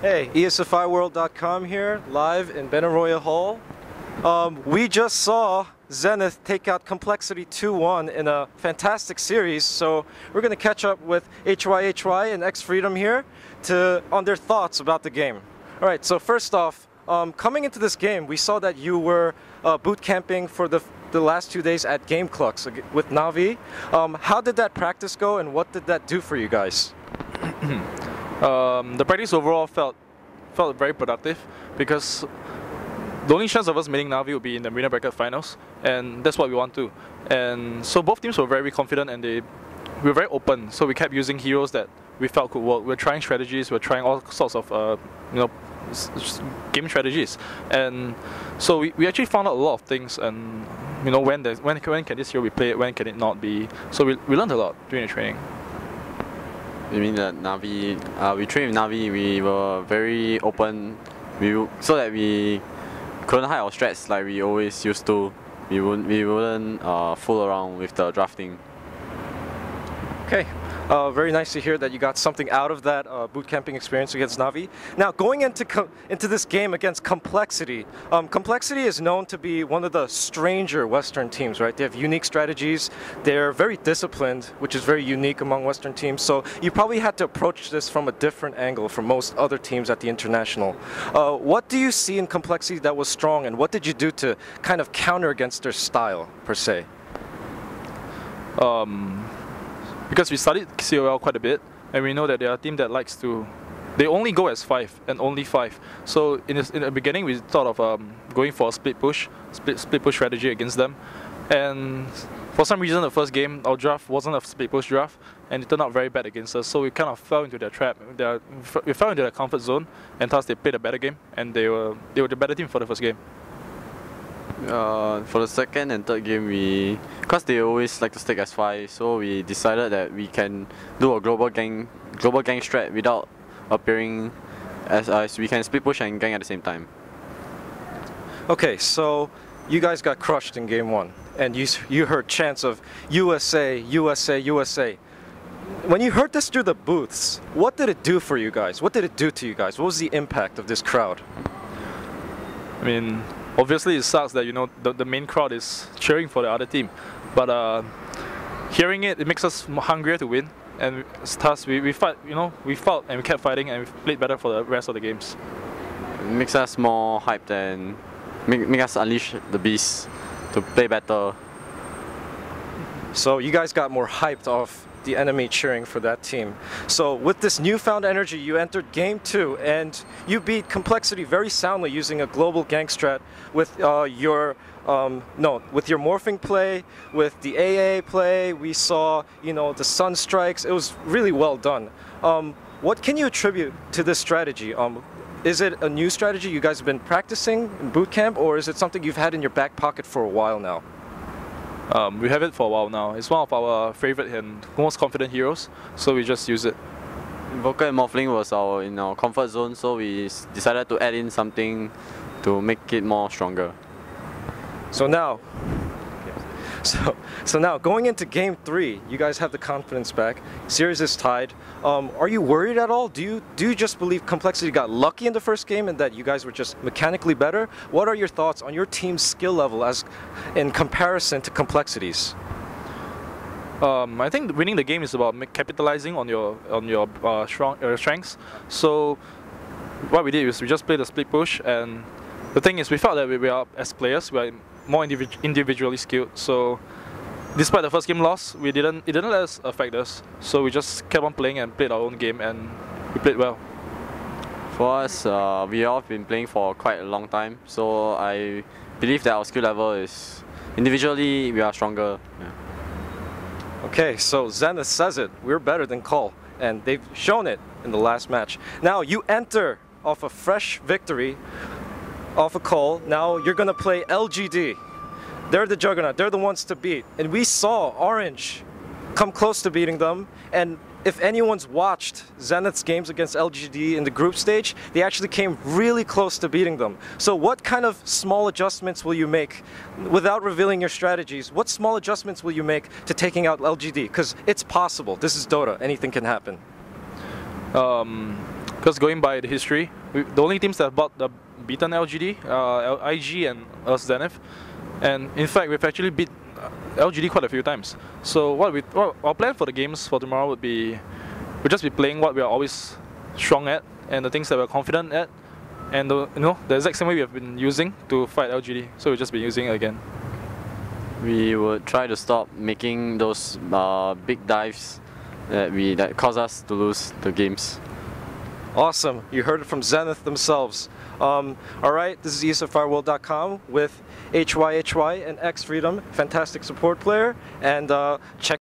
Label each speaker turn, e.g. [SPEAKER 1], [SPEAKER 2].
[SPEAKER 1] Hey, ESFIworld.com here, live in Benaroya Hall. We just saw Zenith take out Complexity 2-1 in a fantastic series, so we're going to catch up with Hyhy and xFreedom here on their thoughts about the game. Alright, so first off, coming into this game, we saw that you were boot camping for the last 2 days at Game Clux with Navi. How did that practice go, and what did that do for you guys?
[SPEAKER 2] The practice overall felt very productive because the only chance of us meeting Navi would be in the Marina Bracket finals, and that's what we want to. And so both teams were very confident, and we were very open. So we kept using heroes that we felt could work. We're trying strategies. We're trying all sorts of game strategies, and so we actually found out a lot of things. And when can this hero be played? When can it not be? So we learned a lot during the training.
[SPEAKER 3] You mean that Navi? We trained with Navi. We were very open, so that we couldn't hide our strats like we always used to. We wouldn't fool around with the drafting.
[SPEAKER 1] Okay, very nice to hear that you got something out of that boot camping experience against Navi. Now, going into this game against Complexity, Complexity is known to be one of the stranger Western teams, right? They have unique strategies. They're very disciplined, which is very unique among Western teams. So you probably had to approach this from a different angle from most other teams at the International. What do you see in Complexity that was strong, and what did you do to kind of counter against their style, per se?
[SPEAKER 2] Because we studied COL quite a bit, and we know that they are a team that likes to, they only go as 5 and only 5. So in the beginning, we thought of going for a split push strategy against them. And for some reason, the first game, our draft wasn't a split push draft, and it turned out very bad against us. So we kind of fell into their trap. We fell into their comfort zone, and thus they played a better game, and they were the better team for the first game.
[SPEAKER 3] For the second and third game, because they always like to stick as 5, so we decided that we can do a global gang strat without appearing as we can split push and gang at the same time.
[SPEAKER 1] Okay, so you guys got crushed in game 1, and you heard chants of USA, USA, USA. When you heard this through the booths, what did it do for you guys? What did it do to you guys? What was the impact of this crowd?
[SPEAKER 2] I mean, obviously, it sucks that the main crowd is cheering for the other team, but hearing it makes us hungrier to win, and thus we fought and we kept fighting, and we played better for the rest of the games.
[SPEAKER 3] It makes us more hyped and make us unleash the beast to play better.
[SPEAKER 1] So you guys got more hyped off the enemy cheering for that team. So with this newfound energy, you entered game 2, and you beat Complexity very soundly using a global gang strat with your morphing play, with the AA play. We saw the sun strikes. It was really well done. What can you attribute to this strategy? Is it a new strategy you guys have been practicing in boot camp, or is it something you've had in your back pocket for a while now?
[SPEAKER 2] We have it for a while now. It's one of our favorite and most confident heroes, so we just use it.
[SPEAKER 3] Vocal and Morphling was in our comfort zone, so we decided to add in something to make it more stronger.
[SPEAKER 1] So now, going into game 3, you guys have the confidence back. Series is tied. Are you worried at all? Do you just believe Complexity got lucky in the first game and that you guys were just mechanically better? What are your thoughts on your team's skill level in comparison to Complexity's?
[SPEAKER 2] I think winning the game is about capitalizing on your strengths. So what we did is we just played a split push, and the thing is we felt that we are, as players, we are more individually skilled. So despite the first game loss, it didn't let us affect us. So we just kept on playing and played our own game, and we played well.
[SPEAKER 3] For us, we all have been playing for quite a long time, so I believe that our skill level is individually we are stronger. Yeah.
[SPEAKER 1] Okay, so Zenith says it. We're better than Call, and they've shown it in the last match. Now you enter off a fresh victory off a Call. Now you're gonna play LGD. They're the juggernaut. They're the ones to beat. And we saw Orange come close to beating them. And if anyone's watched Zenith's games against LGD in the group stage, they actually came really close to beating them. So what kind of small adjustments will you make, without revealing your strategies, what small adjustments will you make to taking out LGD? Because it's possible. This is Dota. Anything can happen.
[SPEAKER 2] Because going by the history, the only teams that have beaten LGD are IG and us Zenith, and in fact we've actually beat LGD quite a few times. So our plan for the games for tomorrow would be, we'll just be playing what we are always strong at and the things that we're confident at, and the exact same way we have been using to fight LGD. So we'll just be using it again.
[SPEAKER 3] We would try to stop making those big dives that cause us to lose the games.
[SPEAKER 1] Awesome. You heard it from Zenith themselves. Alright, this is ESFIworld.com with Hyhy and xFreedom, fantastic support player, and check